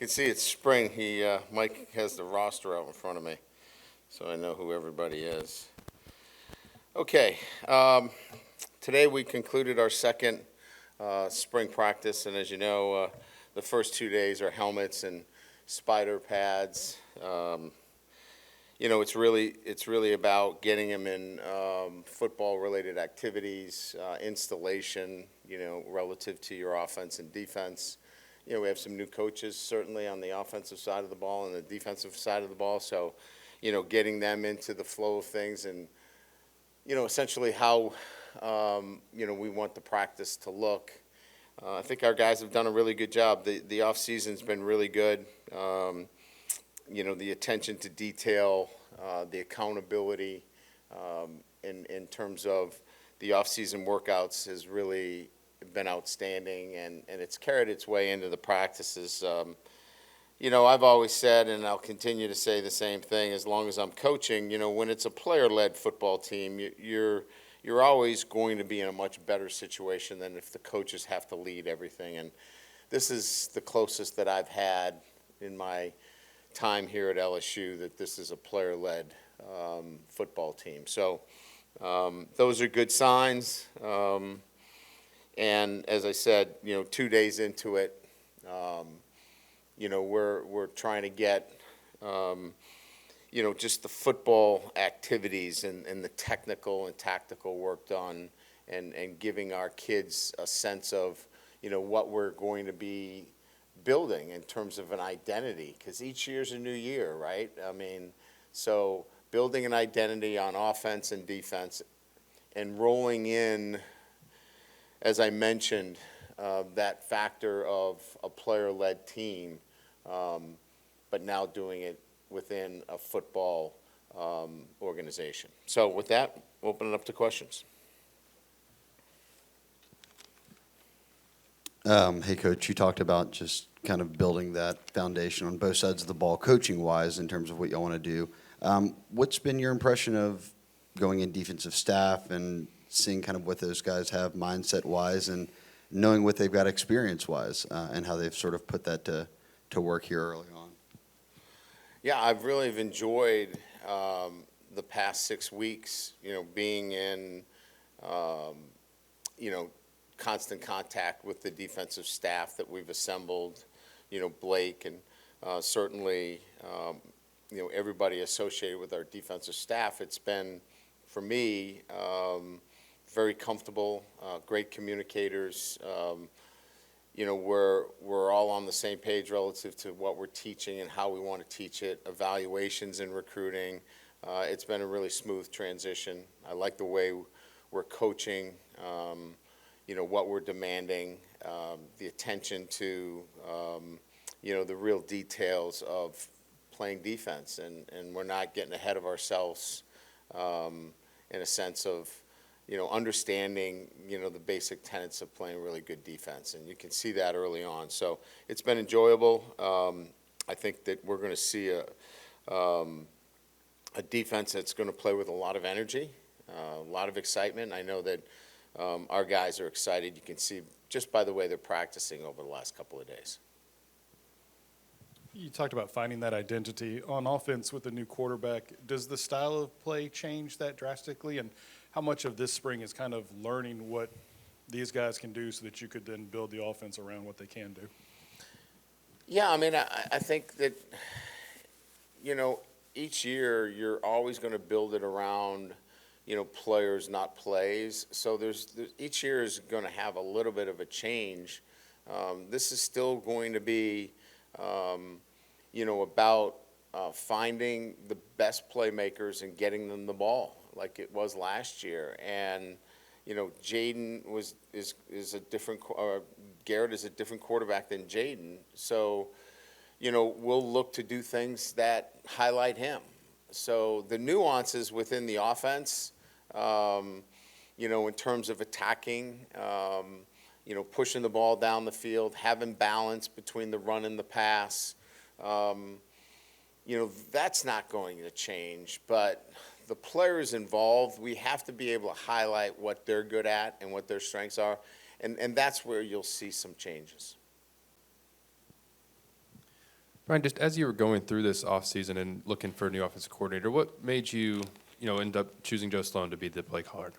can see it's spring. Mike has the roster out in front of me, so I know who everybody is. Okay, today we concluded our second spring practice, and as you know, the first 2 days are helmets and spider pads. It's really about getting them in football-related activities, installation, relative to your offense and defense. We have some new coaches certainly on the offensive side of the ball and the defensive side of the ball. So, getting them into the flow of things and, essentially how, we want the practice to look. I think our guys have done a really good job. The off season's been really good. The attention to detail, the accountability in terms of the off-season workouts has really been outstanding, and it's carried its way into the practices. I've always said, and I'll continue to say the same thing as long as I'm coaching, when it's a player-led football team, you're always going to be in a much better situation than if the coaches have to lead everything. And this is the closest that I've had in my time here at LSU that this is a player-led football team. So those are good signs. And as I said, 2 days into it, we're trying to get, just the football activities and the technical and tactical work done, and giving our kids a sense of, what we're going to be building in terms of an identity, because each year's a new year, right? So building an identity on offense and defense and rolling in, as I mentioned, that factor of a player-led team, but now doing it within a football organization. So with that, we'll open it up to questions. Hey, Coach, you talked about just kind of building that foundation on both sides of the ball, coaching-wise, in terms of what y'all want to do. What's been your impression of going in defensive staff and seeing kind of what those guys have mindset-wise and knowing what they've got experience-wise and how they've sort of put that to work here early on? Yeah, I've really enjoyed the past 6 weeks, being in, constant contact with the defensive staff that we've assembled, Blake and certainly, everybody associated with our defensive staff. It's been, for me, very comfortable, great communicators. We're all on the same page relative to what we're teaching and how we want to teach it, evaluations and recruiting. It's been a really smooth transition. I like the way we're coaching, what we're demanding, the attention to, the real details of playing defense. And we're not getting ahead of ourselves in a sense of, understanding, the basic tenets of playing really good defense. And you can see that early on. So it's been enjoyable. I think that we're going to see a defense that's going to play with a lot of energy, a lot of excitement. I know that our guys are excited. You can see just by the way they're practicing over the last couple of days. You talked about finding that identity on offense with the new quarterback. Does the style of play change that drastically? And how much of this spring is kind of learning what these guys can do so that you could then build the offense around what they can do? Yeah, I think that, each year you're always going to build it around, players, not plays. So each year is going to have a little bit of a change. This is still going to be, about finding the best playmakers and getting them the ball like it was last year. And, Jaden is a different, Garrett is a different quarterback than Jaden. So, we'll look to do things that highlight him. So the nuances within the offense, in terms of attacking, pushing the ball down the field, having balance between the run and the pass, that's not going to change. But the players involved, we have to be able to highlight what they're good at and what their strengths are, and that's where you'll see some changes. Ryan, just as you were going through this offseason and looking for a new offensive coordinator, what made you, end up choosing Joe Sloan to be the play caller?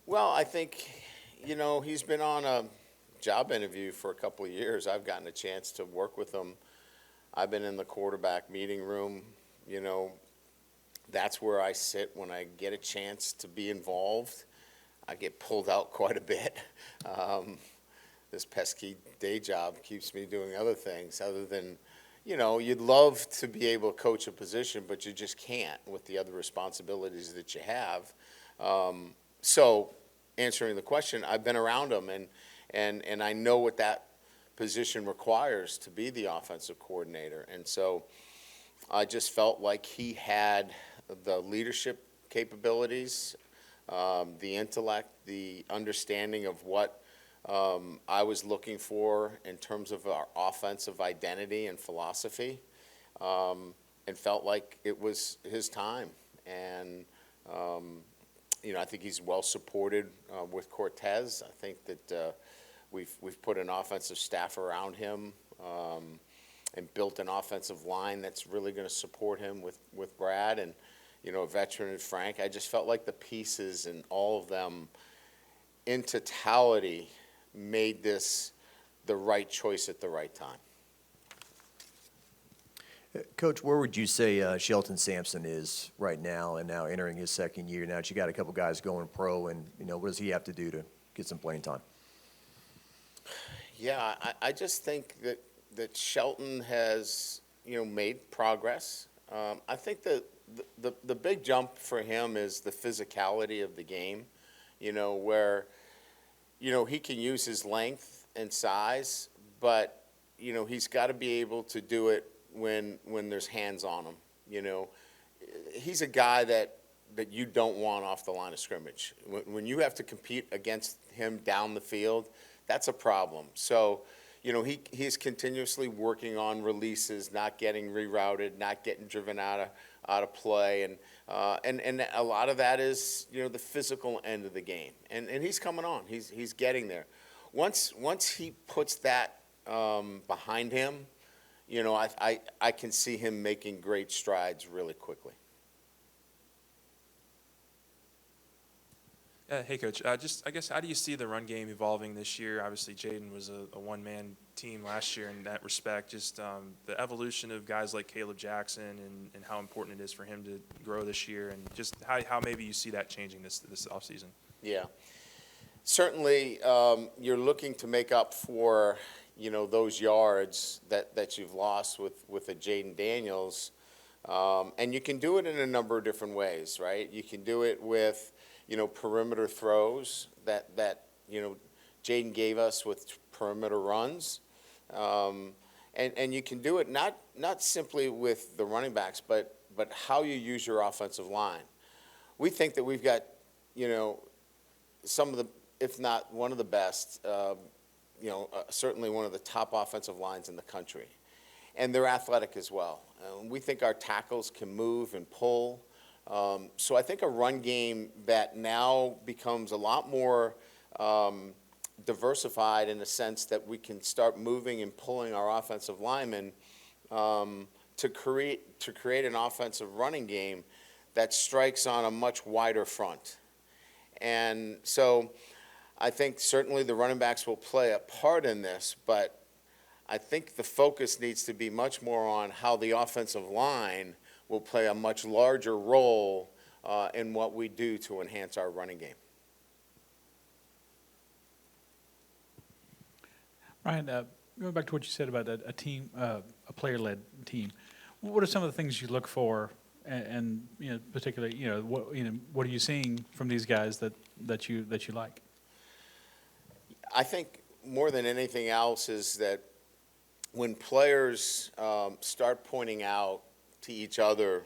Well, I think, he's been on a job interview for a couple of years. I've gotten a chance to work with him. I've been in the quarterback meeting room. That's where I sit when I get a chance to be involved. I get pulled out quite a bit. This pesky day job keeps me doing other things other than, you'd love to be able to coach a position, but you just can't with the other responsibilities that you have. So answering the question, I've been around him, and I know what that position requires to be the offensive coordinator. And so I just felt like he had the leadership capabilities, the intellect, the understanding of what I was looking for in terms of our offensive identity and philosophy, and felt like it was his time. And, I think he's well supported with Cortez. I think that we've put an offensive staff around him and built an offensive line that's really going to support him with Brad and, a veteran and Frank. I just felt like the pieces and all of them in totality made this the right choice at the right time. Coach, where would you say Shelton Sampson is right now and now entering his second year? Now that you got a couple guys going pro, and what does he have to do to get some playing time? Yeah, I just think that Shelton has, made progress. I think that the big jump for him is the physicality of the game, where, he can use his length and size, but, he's got to be able to do it when there's hands on him. He's a guy that you don't want off the line of scrimmage. When you have to compete against him down the field, that's a problem. So, he's continuously working on releases, not getting rerouted, not getting driven out of play, and a lot of that is the physical end of the game. And he's coming on. He's getting there. Once he puts that behind him, I can see him making great strides really quickly. Hey, Coach. I guess, how do you see the run game evolving this year? Obviously, Jaden was a one-man team last year in that respect. Just the evolution of guys like Caleb Jackson and how important it is for him to grow this year, and just how maybe you see that changing this offseason. Yeah. Certainly, you're looking to make up for, those yards that you've lost with a Jaden Daniels. And you can do it in a number of different ways, right? You can do it with perimeter throws that Jaden gave us with perimeter runs. And you can do it not simply with the running backs, but how you use your offensive line. We think that we've got, some of the, if not one of the best, certainly one of the top offensive lines in the country. And they're athletic as well. We think our tackles can move and pull. So I think a run game that now becomes a lot more diversified in the sense that we can start moving and pulling our offensive linemen to create an offensive running game that strikes on a much wider front. And so I think certainly the running backs will play a part in this, but I think the focus needs to be much more on how the offensive line will play a much larger role in what we do to enhance our running game. Ryan, going back to what you said about a team, a player-led team, what are some of the things you look for, and particularly, what are you seeing from these guys that you like? I think more than anything else is that when players start pointing out to each other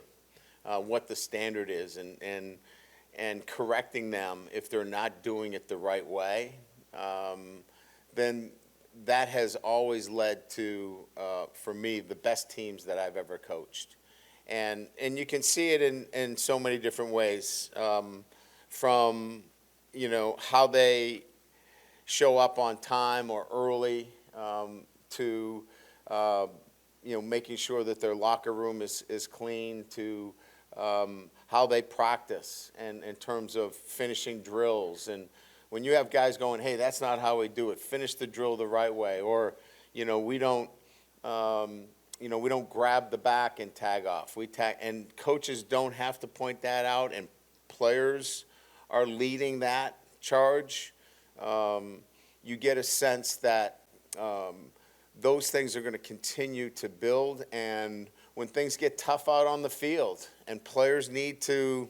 what the standard is and correcting them if they're not doing it the right way, then that has always led to, for me, the best teams that I've ever coached. And you can see it in so many different ways, from how they show up on time or early, to, making sure that their locker room is clean, to how they practice, and in terms of finishing drills. And when you have guys going, hey, that's not how we do it, finish the drill the right way, or, we don't grab the back and tag off. And coaches don't have to point that out, and players are leading that charge. You get a sense that those things are going to continue to build, and when things get tough out on the field and players need to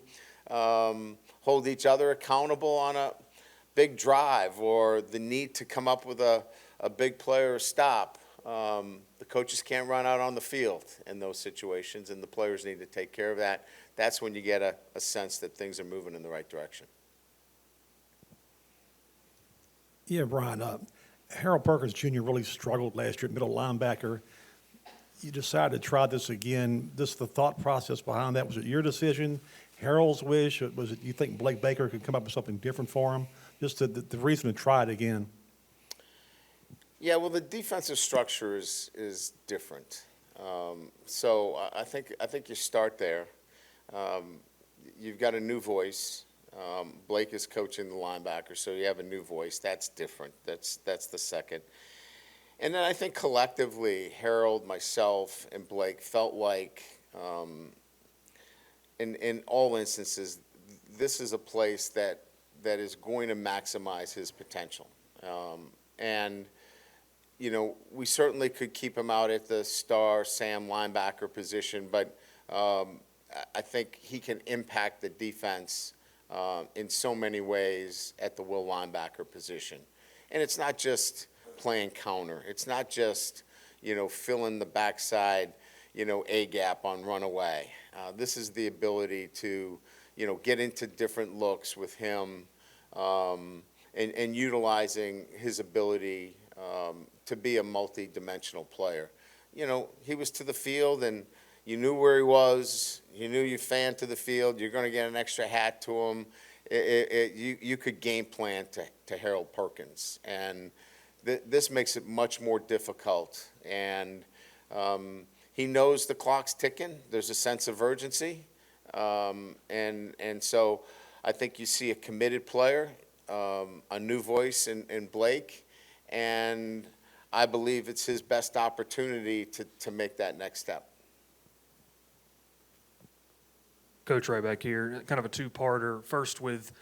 hold each other accountable on a big drive, or the need to come up with a big play or stop, the coaches can't run out on the field in those situations, and the players need to take care of that. That's when you get a sense that things are moving in the right direction. Yeah, Brian, Harold Perkins Jr. really struggled last year at middle linebacker. You decided to try this again. The thought process behind that, was it your decision, Harold's wish? Was it you think Blake Baker could come up with something different for him? Just the reason to try it again. Yeah, well, the defensive structure is different. So I think you start there. You've got a new voice. Blake is coaching the linebacker, so you have a new voice. That's different. That's the second. And then I think collectively, Harold, myself, and Blake felt like, in all instances, this is a place that is going to maximize his potential. And, we certainly could keep him out at the star Sam linebacker position, but I think he can impact the defense in so many ways at the will linebacker position. And it's not just playing counter. It's not just, filling the backside, A-gap on runaway. This is the ability to, get into different looks with him, and utilizing his ability to be a multi-dimensional player. He was to the field, and you knew where he was. You knew you fanned to the field. You're going to get an extra hat to him. You could game plan to Harold Perkins. And this makes it much more difficult. And he knows the clock's ticking. There's a sense of urgency. And so I think you see a committed player, a new voice in Blake. And I believe it's his best opportunity to make that next step. Coach, right back here, kind of a two-parter. First with,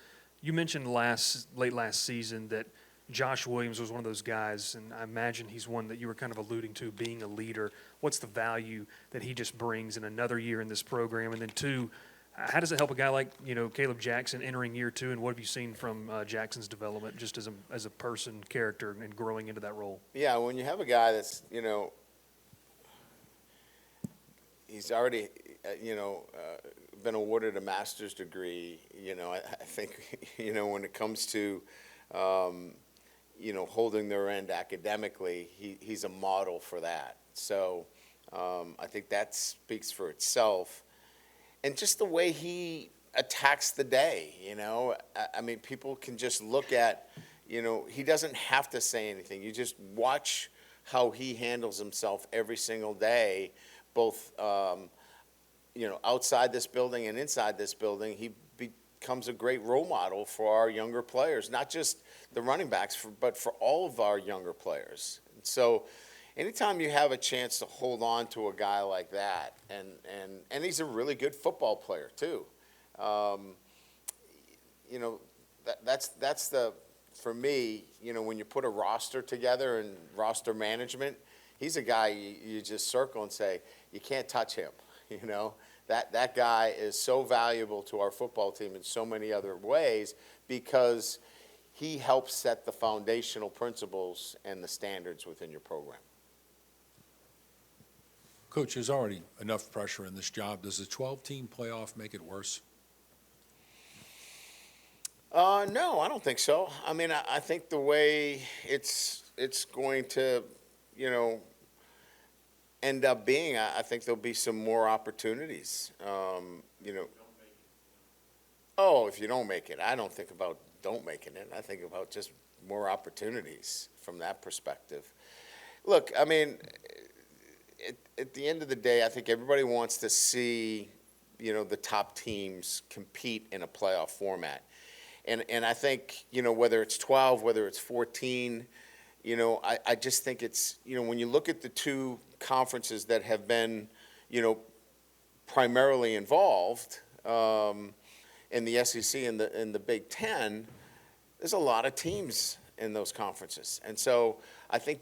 you mentioned late last season that Josh Williams was one of those guys, and I imagine he's one that you were kind of alluding to, being a leader. What's the value that he just brings in another year in this program? And then two, how does it help a guy like, Caleb Jackson entering year two, and what have you seen from Jackson's development just as a person, character, and growing into that role? Yeah, when you have a guy that's, he's already, been awarded a master's degree, I think, when it comes to, holding their end academically, he's a model for that. So I think that speaks for itself. And just the way he attacks the day, I mean, people can just look at, he doesn't have to say anything. You just watch how he handles himself every single day, both, outside this building and inside this building. He becomes a great role model for our younger players, not just the running backs, but for all of our younger players. And so anytime you have a chance to hold on to a guy like that, and he's a really good football player too, that's the, for me, when you put a roster together and roster management, he's a guy you just circle and say, you can't touch him. That guy is so valuable to our football team in so many other ways, because he helps set the foundational principles and the standards within your program. Coach, there's already enough pressure in this job. Does the 12-team playoff make it worse? No, I don't think so. I mean, I think the way it's going to, end up being, I think there'll be some more opportunities. If you don't make it, I don't think about don't making it. I think about just more opportunities from that perspective. Look, I mean, at the end of the day, I think everybody wants to see, the top teams compete in a playoff format. And I think, whether it's 12, whether it's 14, I just think it's, when you look at the two conferences that have been, primarily involved, in the SEC and the Big Ten, there's a lot of teams in those conferences. And so I think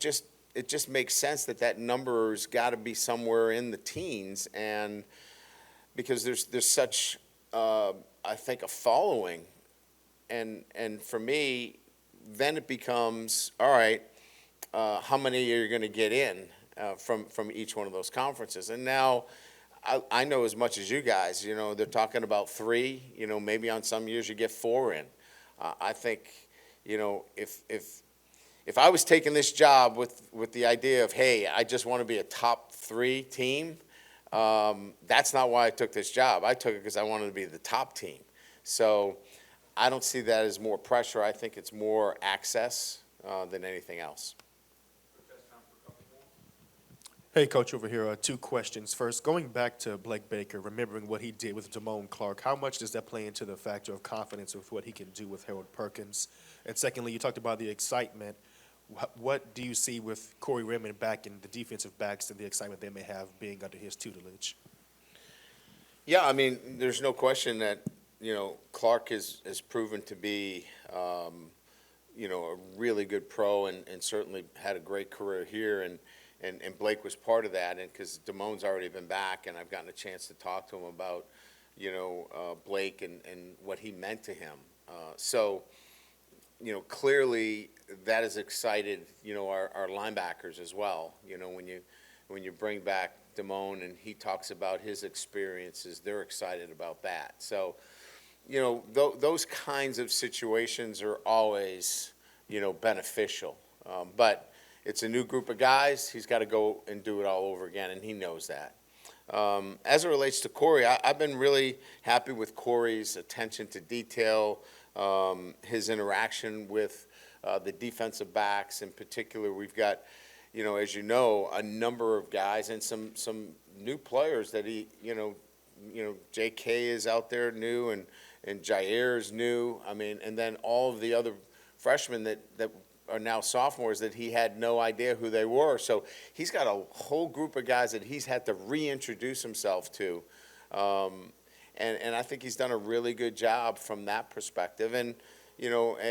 it just makes sense that number's got to be somewhere in the teens, and because there's such, I think, a following. And for me, then it becomes, all right, how many are you going to get in from each one of those conferences? And now I know as much as you guys, they're talking about 3, maybe on some years you get 4 in. I think, if I was taking this job with the idea of, hey, I just want to be a top 3 team, that's not why I took this job. I took it because I wanted to be the top team. So I don't see that as more pressure. I think it's more access than anything else. Hey, Coach, over here, 2 questions. First, going back to Blake Baker, remembering what he did with Damone Clark, how much does that play into the factor of confidence with what he can do with Harold Perkins? And secondly, you talked about the excitement. What do you see with Corey Raymond back in the defensive backs and the excitement they may have being under his tutelage? Yeah, I mean, there's no question that, Clark has proven to be, a really good pro and certainly had a great career here. And Blake was part of that, and because Damone's already been back, and I've gotten a chance to talk to him about, Blake and what he meant to him. So, clearly that has excited, our linebackers as well. When you bring back Damone and he talks about his experiences, they're excited about that. So, those kinds of situations are always, beneficial. But it's a new group of guys. He's got to go and do it all over again, and he knows that. As it relates to Corey, I've been really happy with Corey's attention to detail, his interaction with the defensive backs in particular. We've got, as you know, a number of guys and some new players that he, J.K. is out there new, and Jair is new. I mean, and then all of the other freshmen that are now sophomores that he had no idea who they were. So he's got a whole group of guys that he's had to reintroduce himself to. And I think he's done a really good job from that perspective. And,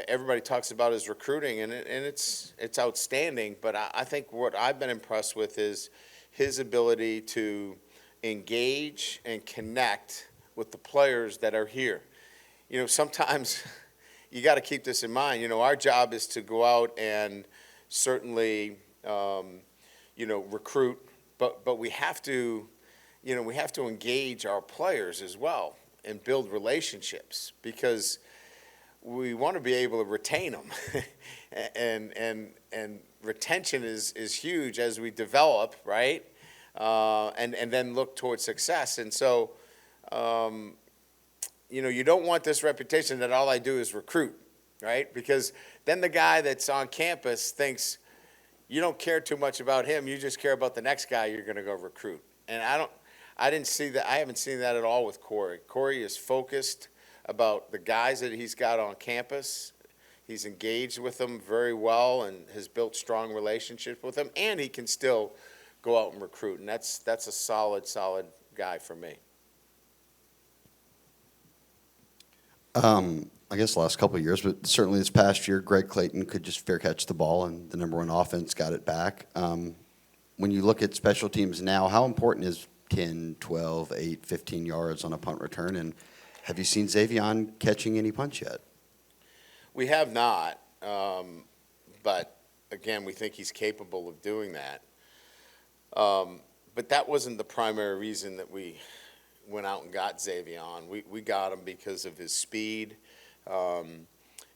everybody talks about his recruiting, and it's outstanding. But I think what I've been impressed with is his ability to engage and connect with the players that are here. Sometimes you got to keep this in mind. Our job is to go out and certainly, recruit, but we have to, engage our players as well and build relationships, because we want to be able to retain them. and retention is huge as we develop, right? And then look towards success. And so, you don't want this reputation that all I do is recruit, right? Because then the guy that's on campus thinks you don't care too much about him. You just care about the next guy you're going to go recruit. And I didn't see that. I haven't seen that at all with Corey. Corey is focused about the guys that he's got on campus. He's engaged with them very well and has built strong relationships with them. And he can still go out and recruit. And that's a solid guy for me. I guess the last couple of years, but certainly this past year, Greg Clayton could just fair catch the ball, and the number 1 offense got it back. When you look at special teams now, how important is 10, 12, 8, 15 yards on a punt return? And have you seen Xavion catching any punts yet? We have not, but again, we think he's capable of doing that. But that wasn't the primary reason that we went out and got Xavion. We got him because of his speed,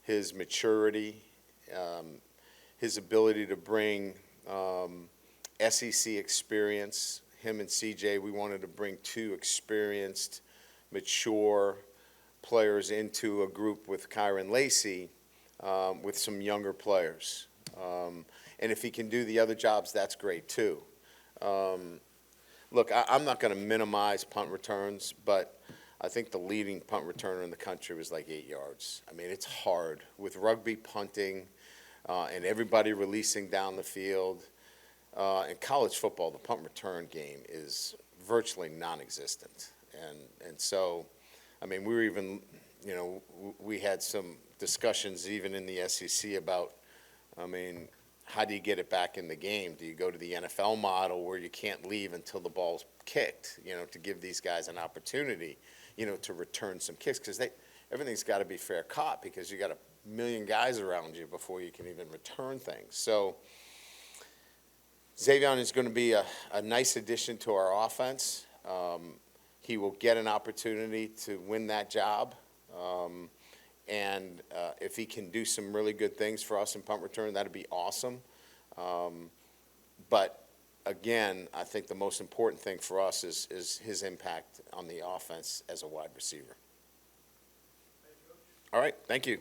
his maturity, his ability to bring SEC experience. Him and CJ, we wanted to bring 2 experienced, mature players into a group with Kyron Lacey with some younger players. And if he can do the other jobs, that's great too. Look, I'm not going to minimize punt returns, but I think the leading punt returner in the country was like 8 yards. I mean, it's hard with rugby punting and everybody releasing down the field. In college football, the punt return game is virtually non-existent. And so, I mean, we were even, you know, we had some discussions even in the SEC about, I mean, how do you get it back in the game? Do you go to the NFL model where you can't leave until the ball's kicked, you know, to give these guys an opportunity, you know, to return some kicks? Because everything's got to be fair caught because you got a million guys around you before you can even return things. So Xavier is going to be a nice addition to our offense. He will get an opportunity to win that job. And if he can do some really good things for us in punt return, that'd be awesome. But again, I think the most important thing for us is his impact on the offense as a wide receiver. All right, thank you.